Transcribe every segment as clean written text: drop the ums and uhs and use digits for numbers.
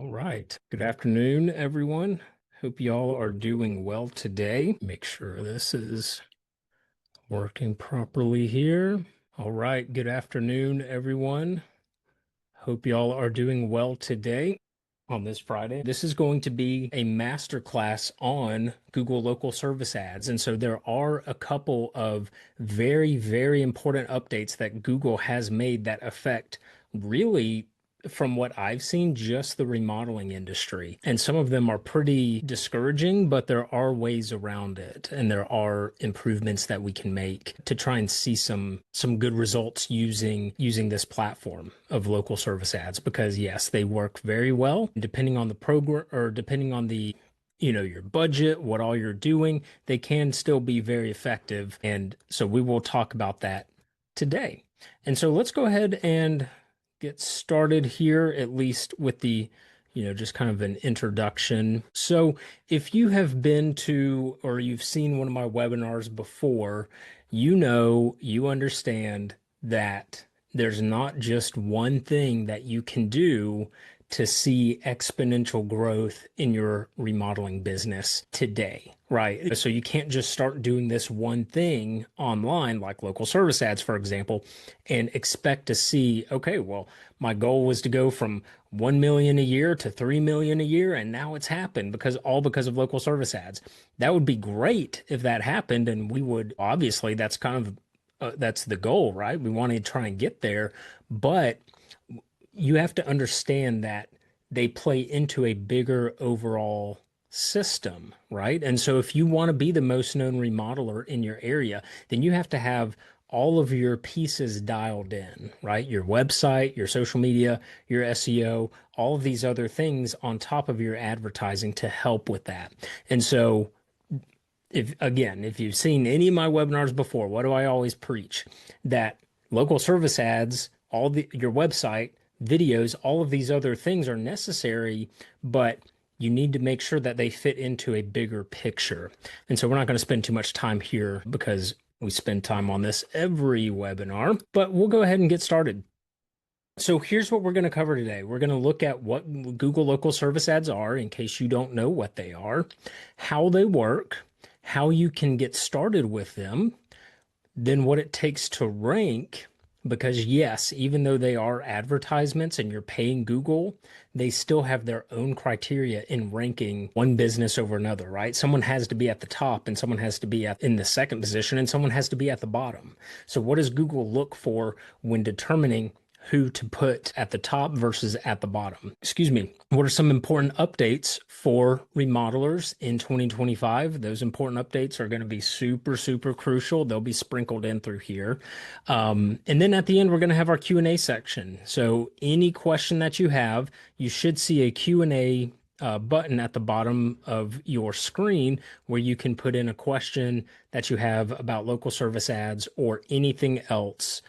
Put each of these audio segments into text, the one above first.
All right. Good afternoon, everyone. Hope y'all are doing well today. Make sure this is working properly here. All right. Good afternoon, everyone. Hope y'all are doing well today on this Friday. This is going to be a masterclass on Google local service ads. And so there are a couple of very, very important updates that Google has made that affect really, from what I've seen, just the remodeling industry. And some of them are pretty discouraging, but there are ways around it. And there are improvements that we can make to try and see some good results using this platform of local service ads, because yes, they work very well. Depending on the program or depending on the your budget, what all you're doing, they can still be very effective. And so we will talk about that today. And so let's go ahead and get started here, at least with just kind of an introduction. So if you have been to or you've seen one of my webinars before, you understand that there's not just one thing that you can do to see exponential growth in your remodeling business today, right? So you can't just start doing this one thing online, like local service ads, for example, and expect to see, okay, well, my goal was to go from 1 million a year to 3 million a year, and now it's happened because of local service ads. That would be great if that happened, and we would obviously that's the goal, right? We want to try and get there, but you have to understand that they play into a bigger overall system, right? And so if you want to be the most known remodeler in your area, then you have to have all of your pieces dialed in, right? Your website, your social media, your SEO, all of these other things on top of your advertising to help with that. And so if you've seen any of my webinars before, what do I always preach? That local service ads, your website, videos, all of these other things are necessary, but you need to make sure that they fit into a bigger picture. And so we're not going to spend too much time here because we spend time on this every webinar, but we'll go ahead and get started. So here's what we're going to cover today. We're going to look at what Google local service ads are, in case you don't know what they are, how they work, how you can get started with them, then what it takes to rank. Because yes, even though they are advertisements and you're paying Google, they still have their own criteria in ranking one business over another, right? Someone has to be at the top and someone has to be in the second position and someone has to be at the bottom. So what does Google look for when determining who to put at the top versus at the bottom? Excuse me. What are some important updates for remodelers in 2025? Those important updates are going to be super, super crucial. They'll be sprinkled in through here. And then at the end, we're going to have our Q&A section. So any question that you have, you should see a Q&A button at the bottom of your screen where you can put in a question that you have about local service ads or anything else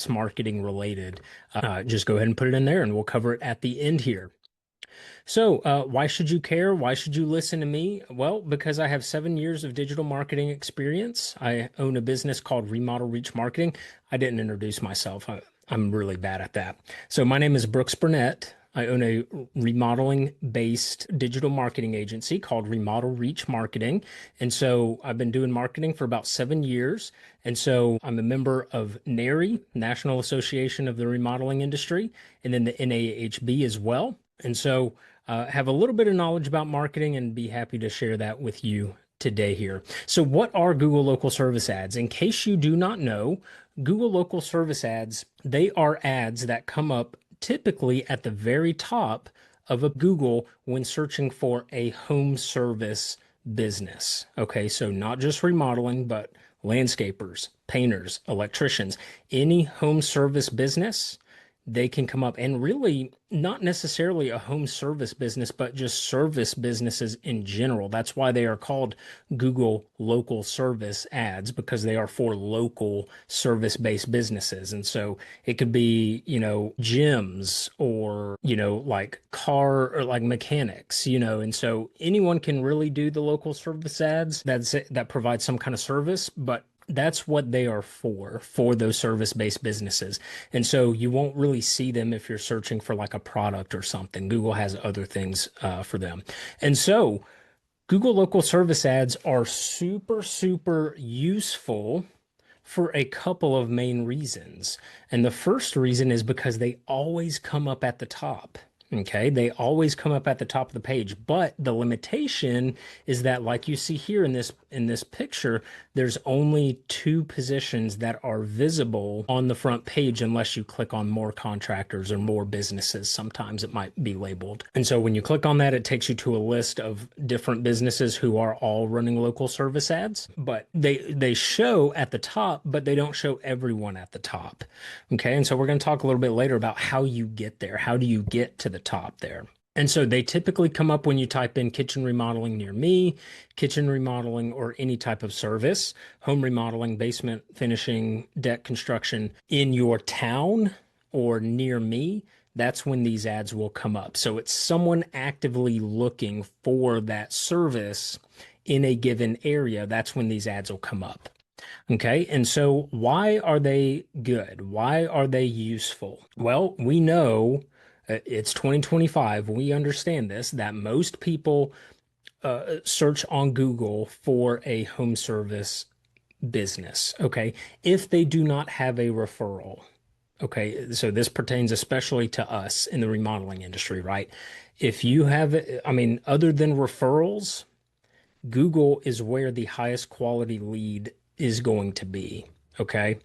marketing related. Just go ahead and put it in there and we'll cover it at the end here. So, why should you care? Why should you listen to me? Well, because I have 7 years of digital marketing experience. I own a business called Remodel Reach Marketing. I didn't introduce myself. I'm really bad at that. So, my name is Brooks Burnett. I own a remodeling-based digital marketing agency called Remodel Reach Marketing. And so I've been doing marketing for about 7 years. And so I'm a member of NARI, National Association of the Remodeling Industry, and then the NAHB as well. And so have a little bit of knowledge about marketing and be happy to share that with you today here. So what are Google local service ads? In case you do not know, Google local service ads, they are ads that come up typically at the very top of a Google when searching for a home service business. Okay, so not just remodeling, but landscapers, painters, electricians, any home service business, they can come up. And really not necessarily a home service business, but just service businesses in general. That's why they are called Google local service ads, because they are for local service-based businesses. And so it could be, gyms or, like car or like mechanics, and so anyone can really do the local service ads that provide some kind of service, but That's what they are for those service-based businesses. And so you won't really see them if you're searching for like a product or something. Google has other things for them. And so Google local service ads are super, super useful for a couple of main reasons. And the first reason is because they always come up at the top. Okay, they always come up at the top of the page, but the limitation is that, like you see here in this picture, there's only two positions that are visible on the front page unless you click on more contractors or more businesses. Sometimes it might be labeled. And so when you click on that, it takes you to a list of different businesses who are all running local service ads, but they show at the top, but they don't show everyone at the top. Okay, and so we're going to talk a little bit later about how you get there. How do you get to the top there? And so they typically come up when you type in kitchen remodeling near me, kitchen remodeling, or any type of service, home remodeling, basement finishing, deck construction in your town or near me. That's when these ads will come up. So it's someone actively looking for that service in a given area. That's when these ads will come up. Okay, and so why are they good? Why are they useful? Well, we know it's 2025. We understand this, that most people search on Google for a home service business. Okay, if they do not have a referral. Okay, so this pertains especially to us in the remodeling industry, right? If you have, I mean, other than referrals, Google is where the highest quality lead is going to be. Okay.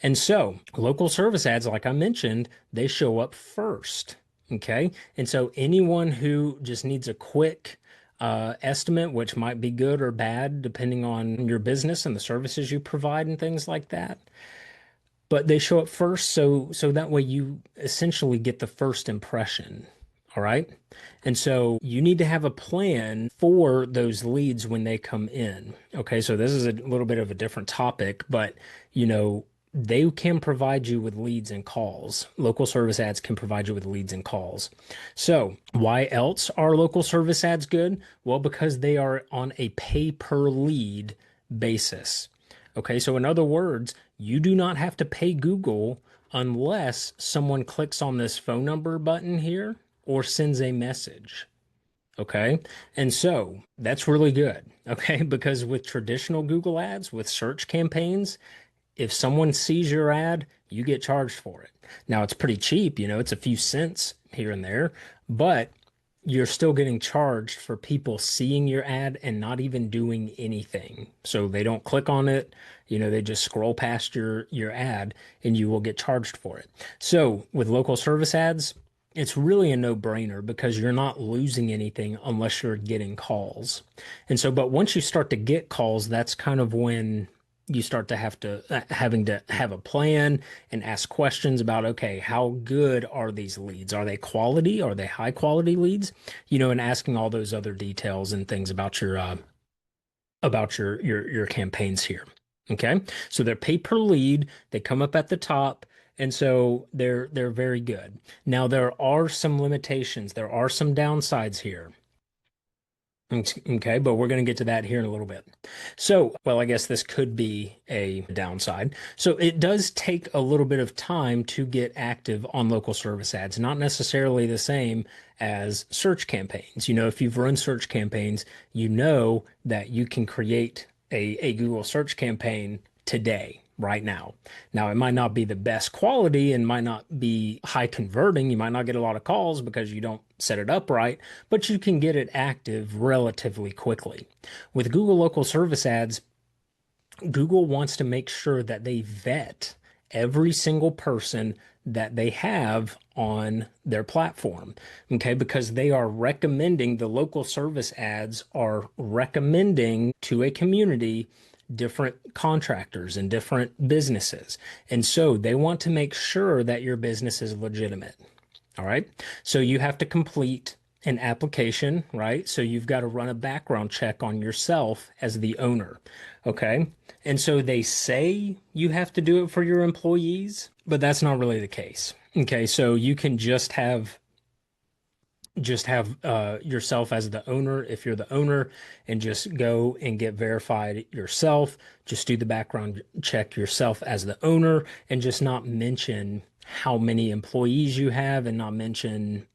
And so local service ads, like I mentioned, they show up first. Okay. And so anyone who just needs a quick estimate, which might be good or bad, depending on your business and the services you provide and things like that, but they show up first so that way you essentially get the first impression. All right. And so you need to have a plan for those leads when they come in. Okay. So this is a little bit of a different topic, but you know, they can provide you with leads and calls. Local service ads can provide you with leads and calls. So why else are local service ads good? Well, because they are on a pay per lead basis. Okay, so in other words, you do not have to pay Google unless someone clicks on this phone number button here or sends a message. Okay, and so that's really good. Okay, because with traditional Google ads, with search campaigns, if someone sees your ad, you get charged for it. Now it's pretty cheap, you know, it's a few cents here and there, but you're still getting charged for people seeing your ad and not even doing anything. So they don't click on it, you know, they just scroll past your ad and you will get charged for it. So with local service ads, it's really a no-brainer because you're not losing anything unless you're getting calls. And so, but once you start to get calls, that's kind of when you start to having to have a plan and ask questions about, okay, how good are these leads? Are they quality? Are they high quality leads? You know, and asking all those other details and things about your campaigns here. Okay, so they're pay per lead. They come up at the top, and so they're very good. Now there are some limitations. There are some downsides here. Okay, but we're going to get to that here in a little bit. So, well, I guess this could be a downside. So it does take a little bit of time to get active on local service ads, not necessarily the same as search campaigns. You know, if you've run search campaigns, you know that you can create a Google search campaign today, right now. Now, it might not be the best quality and might not be high converting. You might not get a lot of calls because you don't set it up right, but you can get it active relatively quickly. With Google local service ads, Google wants to make sure that they vet every single person that they have on their platform. Okay, because they are recommending, the local service ads are recommending to a community different contractors and different businesses. And so they want to make sure that your business is legitimate. All right. So you have to complete an application, right? So you've got to run a background check on yourself as the owner. Okay. And so they say you have to do it for your employees, but that's not really the case. Okay. So you can just have just have yourself as the owner if you're the owner, and just go and get verified yourself. Just do the background check yourself as the owner, and just not mention how many employees you have, and not mention,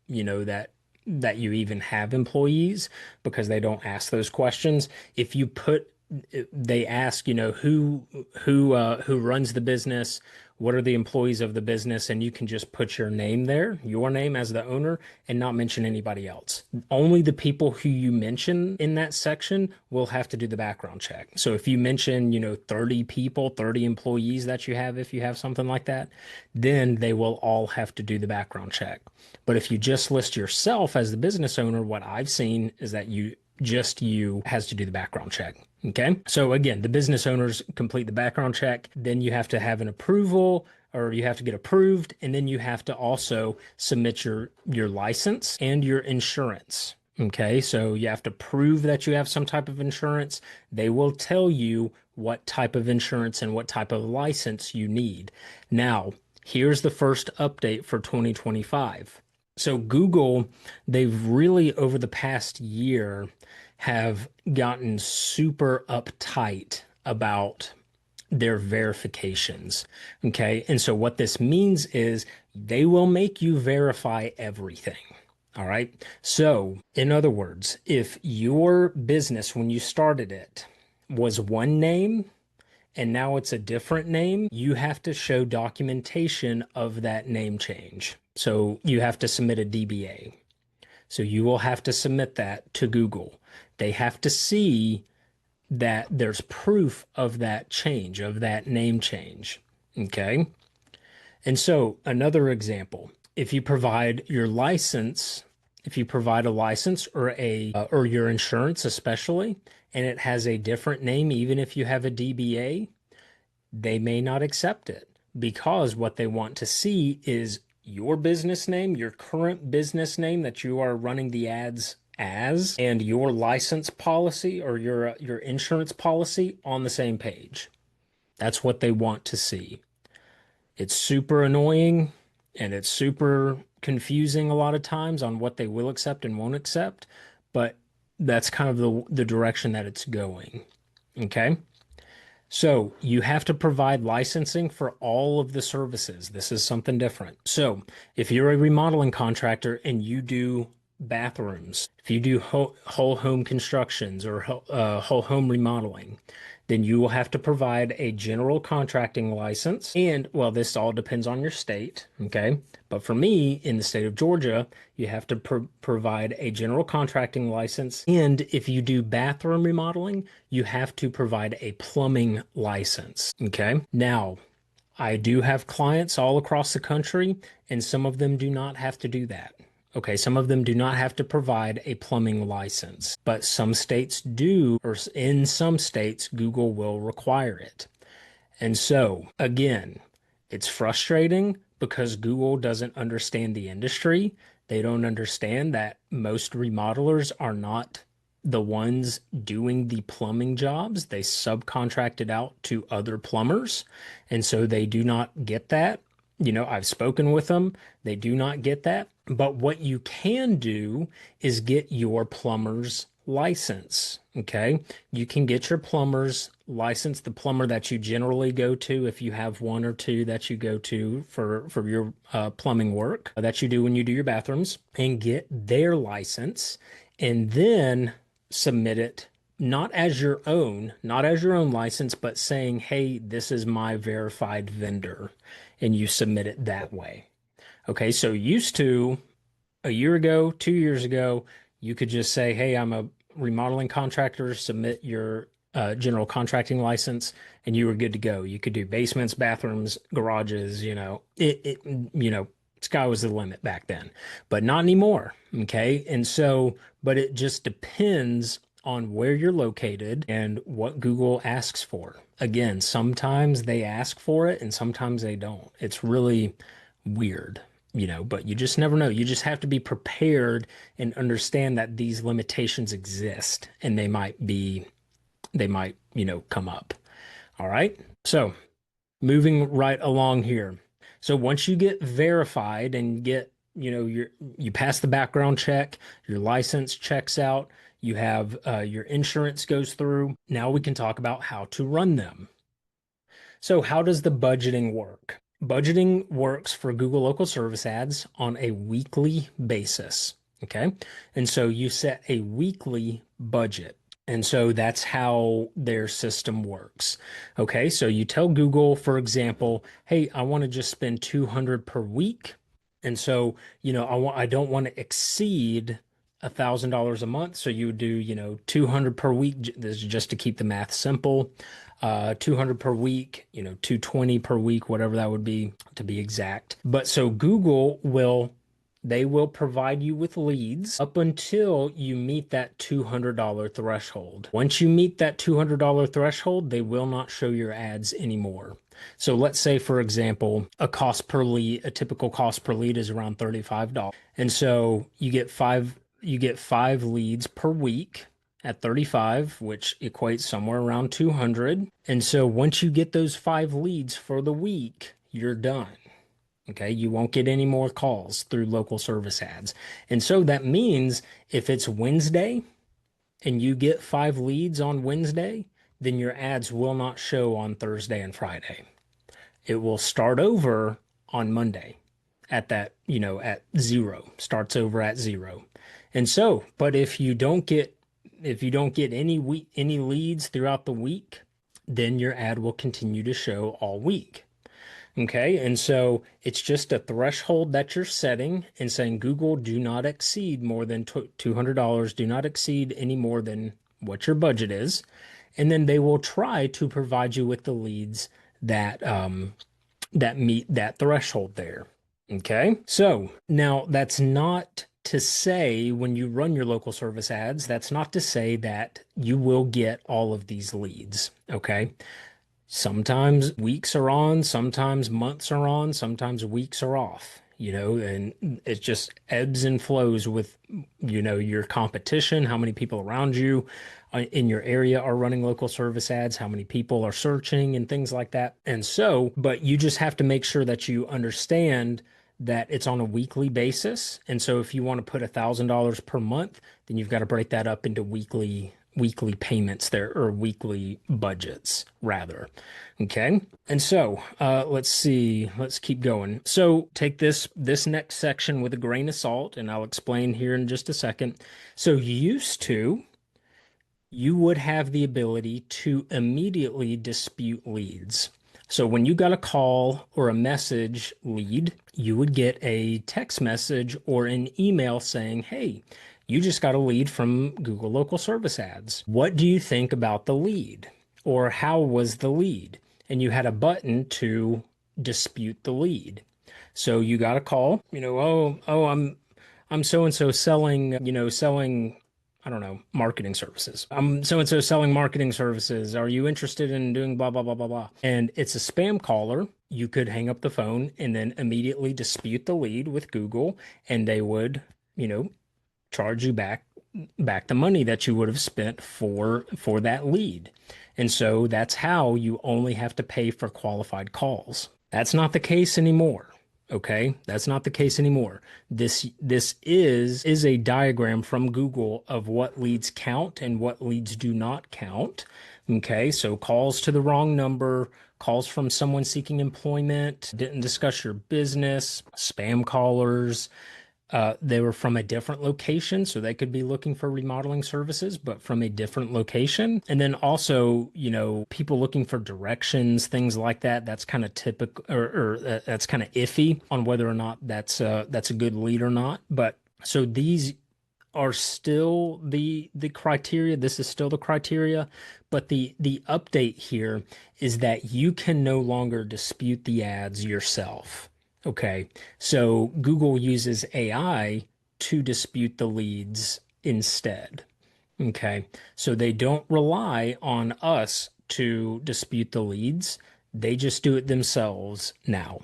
that you even have employees, because they don't ask those questions. If you put They ask, who runs the business, what are the employees of the business, and you can just put your name there, your name as the owner, and not mention anybody else. Only the people who you mention in that section will have to do the background check. So if you mention, 30 people, 30 employees that you have, if you have something like that, then they will all have to do the background check. But if you just list yourself as the business owner, what I've seen is that you has to do the background check. Okay. So again, the business owners complete the background check. Then you have to have an approval, or you have to get approved. And then you have to also submit your license and your insurance. Okay. So you have to prove that you have some type of insurance. They will tell you what type of insurance and what type of license you need. Now, here's the first update for 2025. So Google, they've really, over the past year, have gotten super uptight about their verifications. Okay. And so what this means is they will make you verify everything. All right. So, in other words, if your business, when you started it, was one name and now it's a different name, you have to show documentation of that name change. So, you have to submit a DBA. So you will have to submit that to Google. They have to see that there's proof of that change, of that name change. Okay. And so another example, if you provide your license, if you provide a license or your insurance especially, and it has a different name, even if you have a DBA, they may not accept it, because what they want to see is your business name, your current business name that you are running the ads as, and your license policy or your insurance policy on the same page. That's what they want to see. It's super annoying, and it's super confusing a lot of times on what they will accept and won't accept, but that's kind of the direction that it's going. Okay? So you have to provide licensing for all of the services. This is something different. So if you're a remodeling contractor and you do bathrooms, if you do whole home constructions or whole home remodeling, then you will have to provide a general contracting license. And well, this all depends on your state, okay? But for me, in the state of Georgia, you have to provide a general contracting license. And if you do bathroom remodeling, you have to provide a plumbing license, okay? Now, I do have clients all across the country, and some of them do not have to do that. Okay, some of them do not have to provide a plumbing license, but some states do, or in some states, Google will require it. And so, again, it's frustrating because Google doesn't understand the industry. They don't understand that most remodelers are not the ones doing the plumbing jobs. They subcontract it out to other plumbers. And so they do not get that. I've spoken with them. They do not get that. But what you can do is get your plumber's license. Okay. You can get your plumber's license, the plumber that you generally go to, if you have one or two that you go to for your plumbing work that you do when you do your bathrooms, and get their license, and then submit it not as your own license, but saying, hey, this is my verified vendor, and you submit it that way. Okay, so used to, a year ago, 2 years ago, you could just say, hey, I'm a remodeling contractor, submit your general contracting license, and you were good to go. You could do basements, bathrooms, garages, sky was the limit back then, but not anymore. Okay. And so, but it just depends on where you're located and what Google asks for. Again, sometimes they ask for it and sometimes they don't. It's really weird, but you just never know. You just have to be prepared and understand that these limitations exist, and they might come up. All right. So moving right along here. So once you get verified and get you pass the background check, your license checks out, you have your insurance goes through. Now we can talk about how to run them. So, how does the budgeting work? Budgeting works for Google Local Service ads on a weekly basis. Okay. And so you set a weekly budget. And so that's how their system works. Okay. So you tell Google, for example, hey, I want to just spend 200 per week. And so, I don't want to exceed $1,000 a month. So you would do, 200 per week. This is just to keep the math simple. 200 per week, 220 per week, whatever that would be to be exact. But so they will provide you with leads up until you meet that $200 threshold. Once you meet that $200 threshold, they will not show your ads anymore. So let's say, for example, a typical cost per lead is around $35. And so you get five leads per week at 35, which equates somewhere around 200. And so once you get those five leads for the week, you're done. Okay, you won't get any more calls through local service ads. And so that means if it's Wednesday and you get five leads on Wednesday, then your ads will not show on Thursday and Friday. It will start over on Monday at zero, starts over at zero. And so, but if you don't get any leads throughout the week, then your ad will continue to show all week. Okay, and so it's just a threshold that you're setting and saying, Google, do not exceed more than $200, do not exceed any more than what your budget is. And then they will try to provide you with the leads that meet that threshold there. Okay, so now that's not to say when you run your local service ads, that's not to say that you will get all of these leads. Okay. Sometimes weeks are on, sometimes months are on, sometimes weeks are off, and it just ebbs and flows with, your competition, how many people around you in your area are running local service ads, how many people are searching and things like that. And so, but you just have to make sure that you understand that it's on a weekly basis. And so if you want to put $1,000 per month, then you've got to break that up into weekly payments there, or weekly budgets rather. Okay. And so let's see, let's keep going. So take this next section with a grain of salt, and I'll explain here in just a second. So you would have the ability to immediately dispute leads. So when you got a call or a message lead, you would get a text message or an email saying, hey, you just got a lead from Google Local Service Ads. What do you think about the lead? Or how was the lead? And you had a button to dispute the lead. So you got a call, I'm so and so selling, I don't know, marketing services. I'm so and so selling marketing services. Are you interested in doing blah, blah, blah, blah, blah? And it's a spam caller. You could hang up the phone and then immediately dispute the lead with Google, and they would, charge you back the money that you would have spent for that lead. And so that's how you only have to pay for qualified calls. That's not the case anymore. Okay, that's not the case anymore. This is a diagram from Google of what leads count and what leads do not count. Okay, so calls to the wrong number, calls from someone seeking employment, didn't discuss your business, spam callers, they were from a different location, so they could be looking for remodeling services, but from a different location. And then also, people looking for directions, things like that. That's kind of typical, or that's kind of iffy on whether or not that's a good lead or not. But so these are still the criteria. This is still the criteria, but the update here is that you can no longer dispute the ads yourself. Okay, so Google uses AI to dispute the leads instead. Okay, so they don't rely on us to dispute the leads. They just do it themselves now.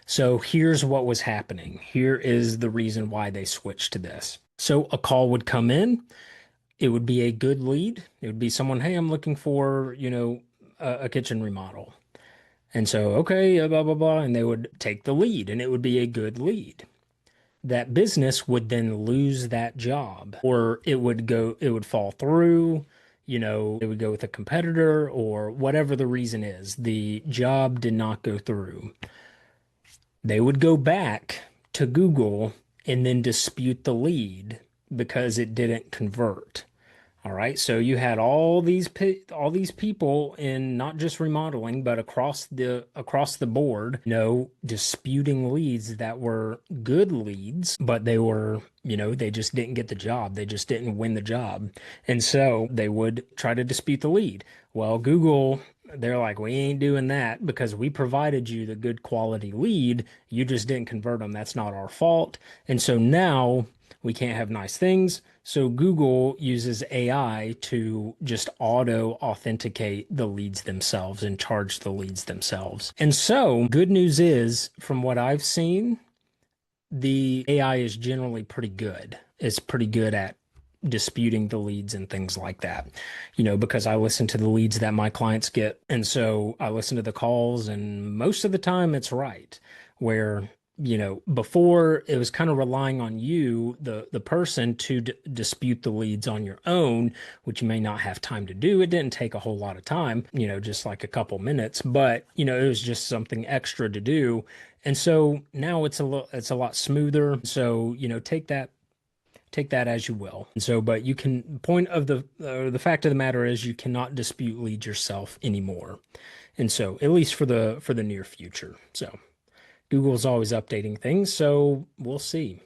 So here's what was happening. Here is the reason why they switched to this. So a call would come in. It would be a good lead. It would be someone, hey, I'm looking for, a kitchen remodel. And so, okay, blah, blah, blah. And they would take the lead and it would be a good lead. that business would then lose that job, or it would fall through, it would go with a competitor, or whatever the reason is, the job did not go through. They would go back to Google and then dispute the lead because it didn't convert. All right, so you had all these people in not just remodeling, but across the board, disputing leads that were good leads, but they were, they just didn't get the job. They just didn't win the job. And so they would try to dispute the lead. Well, Google, they're like, we ain't doing that because we provided you the good quality lead. You just didn't convert them. That's not our fault. And so now we can't have nice things. So Google uses AI to just auto authenticate the leads themselves and charge the leads themselves. And so good news is, from what I've seen, the AI is generally pretty good. It's pretty good at disputing the leads and things like that, because I listen to the leads that my clients get. And so I listen to the calls, and most of the time it's right. Where, before it was kind of relying on you, the person, to dispute the leads on your own, which you may not have time to do. It didn't take a whole lot of time, just like a couple minutes, but, it was just something extra to do. And so now it's a lot smoother. So, take that as you will. And so, but you can point of the fact of the matter is you cannot dispute leads yourself anymore. And so, at least for the near future. So, Google's always updating things, so we'll see.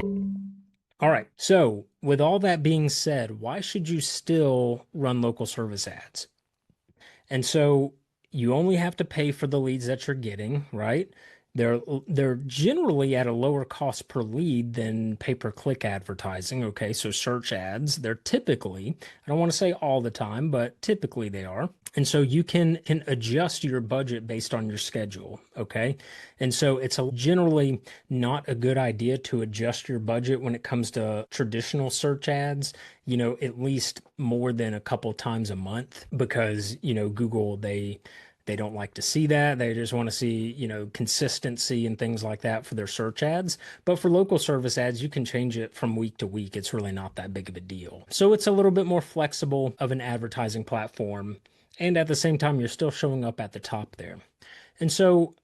All right. So, with all that being said, why should you still run local service ads? And so you only have to pay for the leads that you're getting, right? They're generally at a lower cost per lead than pay-per-click advertising. Okay, so search ads, they're typically, I don't want to say all the time, but typically they are. And so you can adjust your budget based on your schedule. Okay. And so it's generally not a good idea to adjust your budget when it comes to traditional search ads, at least more than a couple times a month, because, Google, they don't like to see that. They just want to see, consistency and things like that for their search ads. But for local service ads, you can change it from week to week. It's really not that big of a deal. So it's a little bit more flexible of an advertising platform. And at the same time, you're still showing up at the top there. And so,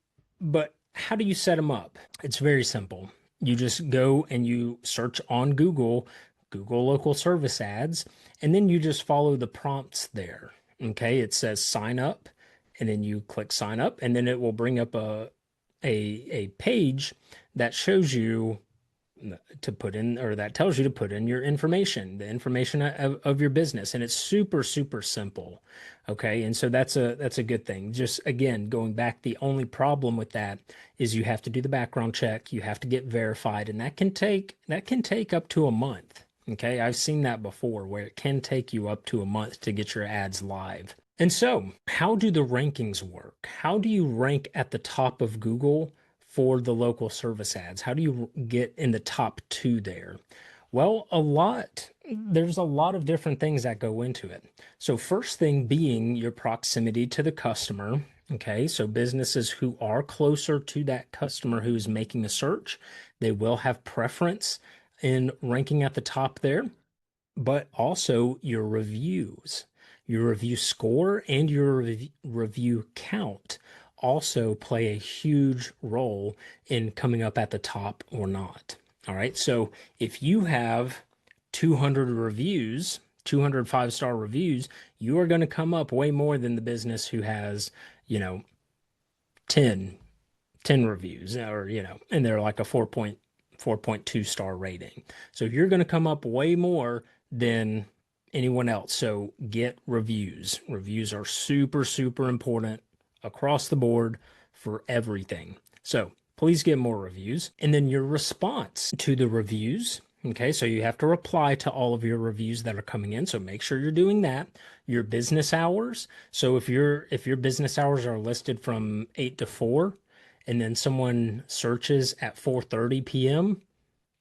but how do you set them up? It's very simple. You just go and you search on Google local service ads, and then you just follow the prompts there. Okay, it says sign up, and then you click sign up, and then it will bring up a page that shows you to put in, or that tells you to put in your information, the information of your business. And it's super, super simple. Okay. And so that's a good thing. Just again, going back, the only problem with that is you have to do the background check. You have to get verified, and that can take up to a month. Okay. I've seen that before, where it can take you up to a month to get your ads live. And so, how do the rankings work? How do you rank at the top of Google for the local service ads? How do you get in the top two there? Well, there's a lot of different things that go into it. So, first thing being your proximity to the customer. Okay, so businesses who are closer to that customer who is making a search, they will have preference in ranking at the top there, but also your reviews. Your review score and your review count also play a huge role in coming up at the top or not. All right. So if you have 200 reviews, 200 5-star reviews, you are going to come up way more than the business who has, 10, 10 reviews, or, and they're like a 4.2 star rating. So you're going to come up way more than anyone else. So get reviews. Reviews are super, super important across the board for everything. So please get more reviews. And then your response to the reviews. Okay, so you have to reply to all of your reviews that are coming in. So make sure you're doing that. Your business hours. So if your business hours are listed from 8 to 4, and then someone searches at 4:30 p.m.,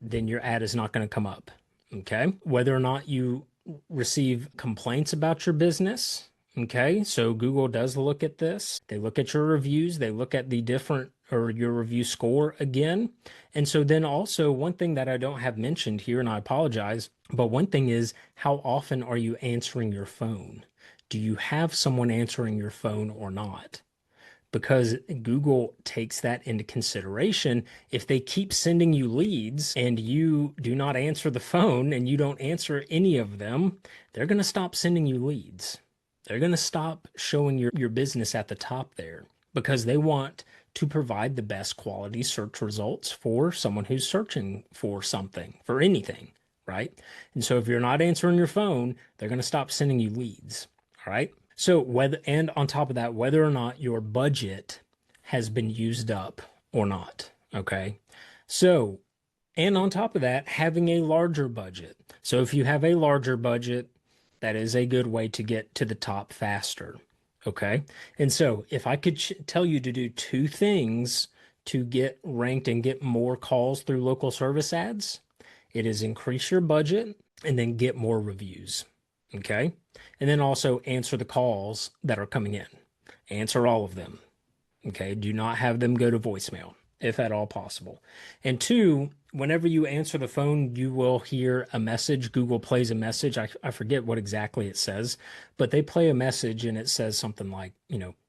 then your ad is not going to come up. Okay, whether or not you receive complaints about your business. Okay, so Google does look at this. They look at your reviews. They look at the different or your review score again. And so then also one thing that I don't have mentioned here, and I apologize, but one thing is how often are you answering your phone? Do you have someone answering your phone or not? Because Google takes that into consideration. If they keep sending you leads and you do not answer the phone and you don't answer any of them, they're going to stop sending you leads. They're going to stop showing your business at the top there because they want to provide the best quality search results for someone who's searching for something, for anything, right? And so if you're not answering your phone, they're going to stop sending you leads, all right? So whether, and on top of that, whether or not your budget has been used up or not, okay? So, and on top of that, having a larger budget. So if you have a larger budget, that is a good way to get to the top faster. Okay. And so if I could tell you to do two things to get ranked and get more calls through local service ads, it is increase your budget and then get more reviews. Okay. And then also answer the calls that are coming in. Answer all of them. Okay. Do not have them go to voicemail if at all possible. And two, whenever you answer the phone, you will hear a message. Google plays a message. I forget what exactly it says, but they play a message and it says something like,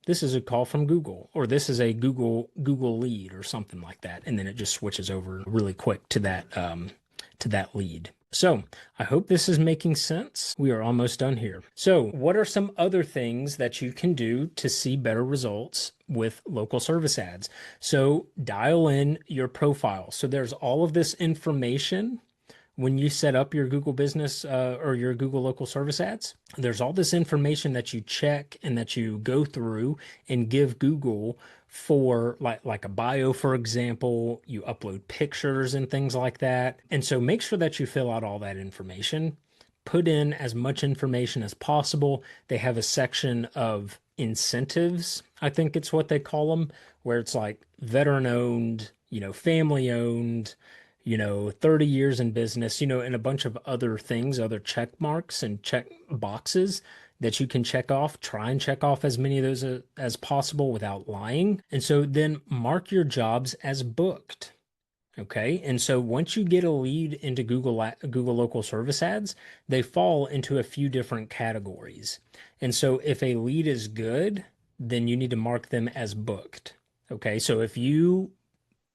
this is a call from Google, or this is a Google lead, or something like that. And then it just switches over really quick to that lead. So I hope this is making sense. We are almost done here. So what are some other things that you can do to see better results with local service ads? So dial in your profile. So there's all of this information when you set up your Google business or your Google local service ads. There's all this information that you check and that you go through and give Google for like a bio, for example. You upload pictures and things like that. And so make sure that you fill out all that information. Put in as much information as possible. They have a section of incentives, I think it's what they call them, where it's like veteran owned, family owned, 30 years in business, and a bunch of other things, other check marks and check boxes that you can check off. Try and check off as many of those as possible without lying. And so then mark your jobs as booked. Okay. And so once you get a lead into Google local service ads, they fall into a few different categories. And so if a lead is good, then you need to mark them as booked. Okay. So if you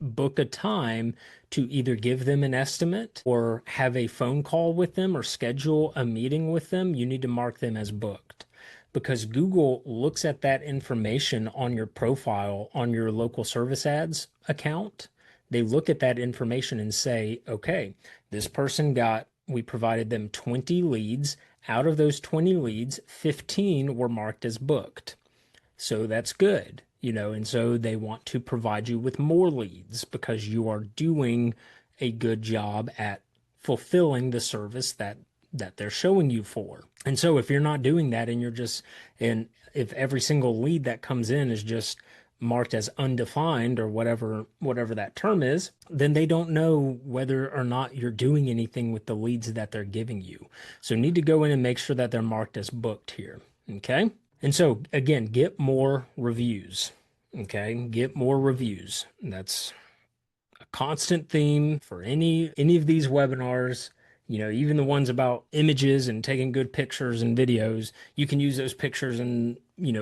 book a time to either give them an estimate or have a phone call with them or schedule a meeting with them, you need to mark them as booked, because Google looks at that information on your profile on your local service ads account. They look at that information and say, okay, this person we provided them 20 leads. Out of those 20 leads, 15 were marked as booked. So that's good. And so they want to provide you with more leads because you are doing a good job at fulfilling the service that they're showing you for. And so if you're not doing that and if every single lead that comes in is just marked as undefined or whatever that term is, then they don't know whether or not you're doing anything with the leads that they're giving you. So you need to go in and make sure that they're marked as booked here. Okay. And so again, get more reviews. Okay. Get more reviews. That's a constant theme for any of these webinars. Even the ones about images and taking good pictures and videos, you can use those pictures and,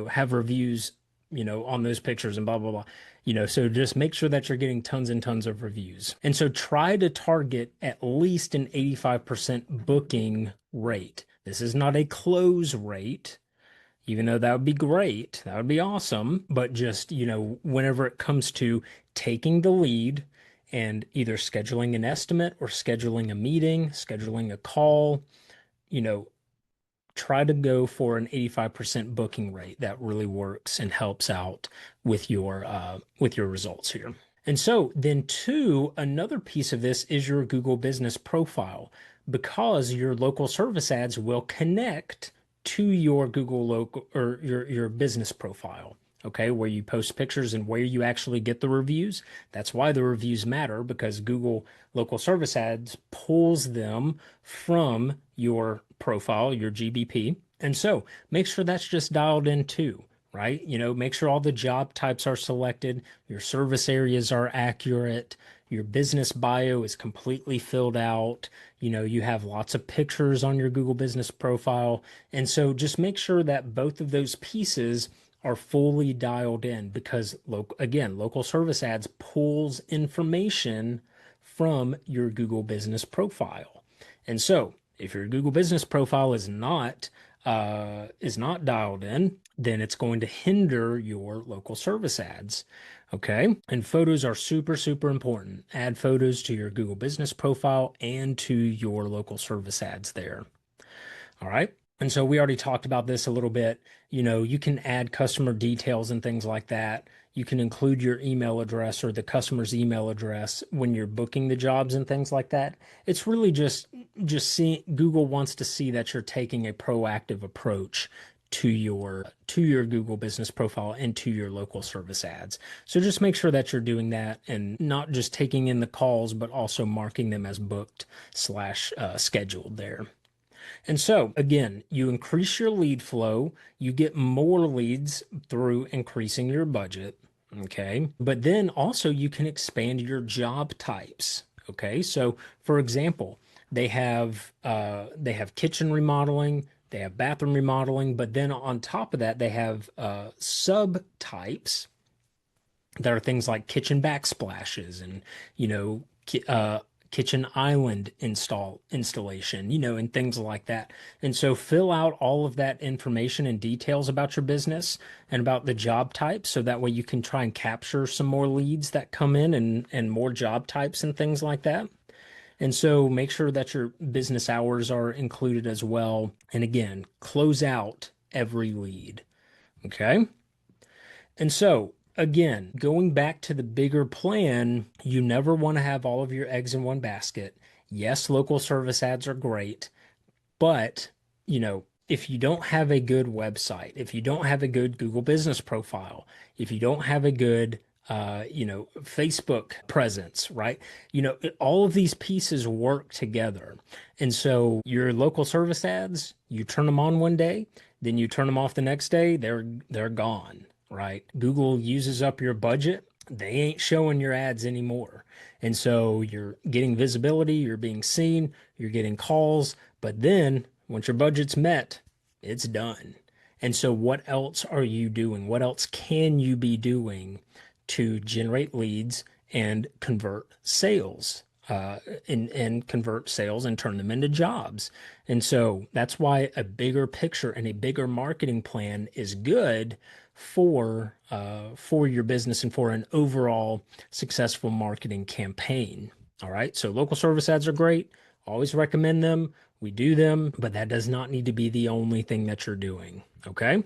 have reviews, on those pictures and blah, blah, blah. So just make sure that you're getting tons and tons of reviews. And so try to target at least an 85% booking rate. This is not a close rate, even though that would be great. That would be awesome. But just, whenever it comes to taking the lead and either scheduling an estimate or scheduling a meeting, scheduling a call, try to go for an 85% booking rate. That really works and helps out with your results here. And so then another piece of this is your Google business profile, because your local service ads will connect to your Google local or your business profile. Okay, where you post pictures and where you actually get the reviews. That's why the reviews matter, because Google local service ads pulls them from your profile, your GBP. And so make sure that's just dialed in too. right? Make sure all the job types are selected, your service areas are accurate, your business bio is completely filled out. You have lots of pictures on your Google Business profile. And so just make sure that both of those pieces are fully dialed in because again, local service ads pulls information from your Google Business profile. And so if your Google Business profile is not dialed in, then it's going to hinder your local service ads. Okay. And photos are super, super important. Add photos to your Google Business profile and to your local service ads there. All right. And so we already talked about this a little bit. You can add customer details and things like that. You can include your email address or the customer's email address when you're booking the jobs and things like that. It's really just see Google wants to see that you're taking a proactive approach to your Google Business profile and to your local service ads. So just make sure that you're doing that and not just taking in the calls, but also marking them as booked slash scheduled there. And so, again, you increase your lead flow, you get more leads through increasing your budget. Okay. But then also you can expand your job types. Okay. So, for example, they have kitchen remodeling, they have bathroom remodeling, but then on top of that, they have subtypes there are things like kitchen backsplashes and, you know, kitchen island installation, and things like that. And so fill out all of that information and details about your business and about the job type so that way you can try and capture some more leads that come in and more job types and things like that. And so make sure that your business hours are included as well. And again, close out every lead. Okay. And so, again, going back to the bigger plan, you never want to have all of your eggs in one basket. Yes, local service ads are great, but, if you don't have a good website, if you don't have a good Google Business profile, if you don't have a good Facebook presence, right? All of these pieces work together. And so your local service ads, you turn them on one day, then you turn them off the next day, they're gone, right? Google uses up your budget. They ain't showing your ads anymore. And so you're getting visibility, you're being seen, you're getting calls, but then once your budget's met, it's done. And so what else are you doing? What else can you be doing to generate leads and convert sales? And convert sales and turn them into jobs. And so that's why a bigger picture and a bigger marketing plan is good for your business and for an overall successful marketing campaign. All right. So local service ads are great. Always recommend them. We do them, but that does not need to be the only thing that you're doing. Okay.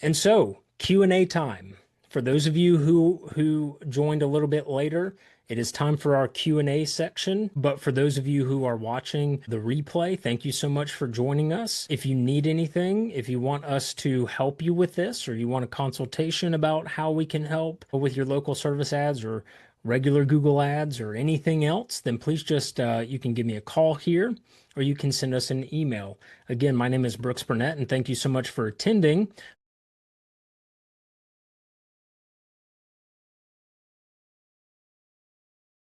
And so Q&A time. For those of you who joined a little bit later, it is time for our Q&A section. But for those of you who are watching the replay, thank you so much for joining us. If you need anything, if you want us to help you with this, or you want a consultation about how we can help with your local service ads or regular Google ads or anything else, then please just, you can give me a call here or you can send us an email. Again, my name is Brooks Burnett, and thank you so much for attending.